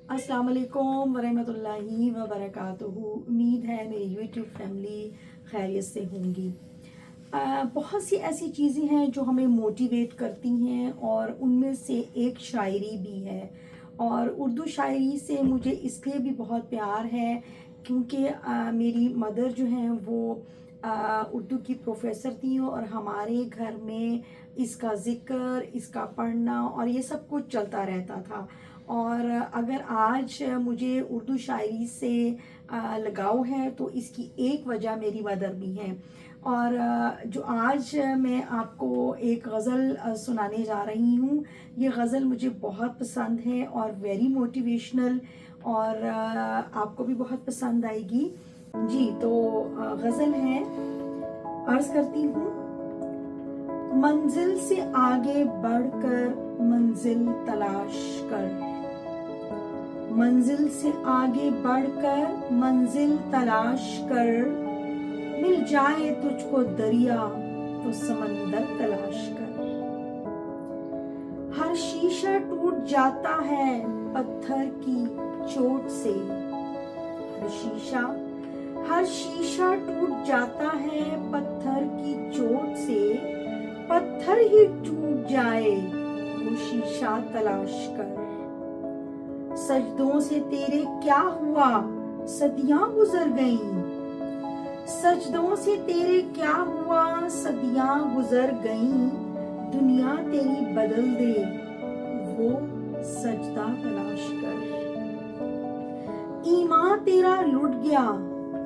अस्सलाम वालेकुम वरहमतुल्लाहि वबरकातुहू। उम्मीद है मेरी यूट्यूब फैमिली खैरियत से होंगी। बहुत सी ऐसी चीज़ें हैं जो हमें मोटिवेट करती हैं और उनमें से एक शायरी भी है। और उर्दू शायरी से मुझे इसलिए भी बहुत प्यार है क्योंकि मेरी मदर जो हैं वो उर्दू की प्रोफेसर थी और हमारे घर में इसका ज़िक्र, इसका पढ़ना और ये सब कुछ चलता रहता था। और अगर आज मुझे उर्दू शायरी से लगाव है तो इसकी एक वजह मेरी मदर भी है। और जो आज मैं आपको एक गज़ल सुनाने जा रही हूँ, ये गज़ल मुझे बहुत पसंद है और वेरी मोटिवेशनल, और आपको भी बहुत पसंद आएगी जी। तो गज़ल है, अर्ज़ करती हूँ। मंजिल से आगे बढ़कर मंजिल तलाश कर, मंजिल से आगे बढ़कर मंजिल तलाश कर, मिल जाए तुझको दरिया तो समंदर तलाश कर। हर शीशा टूट जाता है पत्थर की चोट से, हर शीशा टूट जाता है पत्थर की चोट से, पत्थर ही टूट जाए वो शीशा तलाश कर। सजदों से तेरे क्या हुआ सदियां गुजर गईं, सजदों से तेरे क्या हुआ सदियां गुजर गईं, दुनिया तेरी बदल दे वो सजदा तलाश कर। ईमान तेरा लुट गया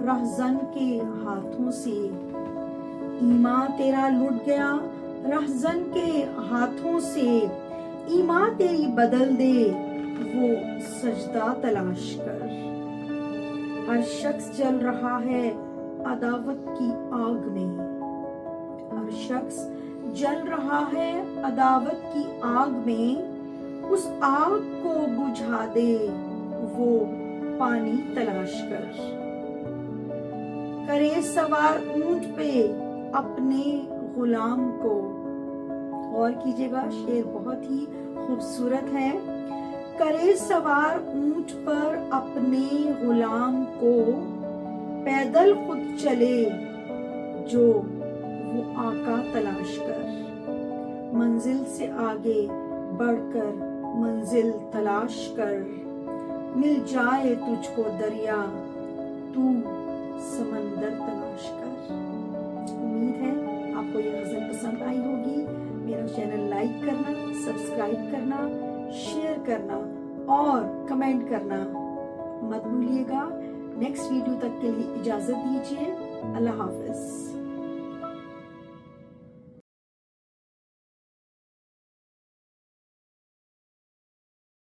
रहज़न के हाथों से, ईमान तेरा लुट गया रहज़न के हाथों से, ईमान तेरी बदल दे वो सजदा तलाश कर। हर शख्स जल रहा है अदावत की आग में, हर शख्स जल रहा है अदावत की आग में, उस आग को बुझा दे वो पानी तलाश कर। करे सवार ऊंट पे अपने गुलाम को, गौर कीजिएगा शेर बहुत ही खूबसूरत है। करे सवार ऊंट पर अपने गुलाम को, पैदल खुद चले जो वो आका तलाश कर। मंजिल से आगे बढ़कर मंजिल तलाश कर, मिल जाए तुझको दरिया तू समंदर तलाश कर। उम्मीद है आपको ये गज़ल पसंद आई होगी। मेरा चैनल लाइक करना, सब्सक्राइब करना, शेयर करना और कमेंट करना मत भूलिएगा। नेक्स्ट वीडियो तक के लिए इजाज़त दीजिए। अल्लाह हाफ़िज़।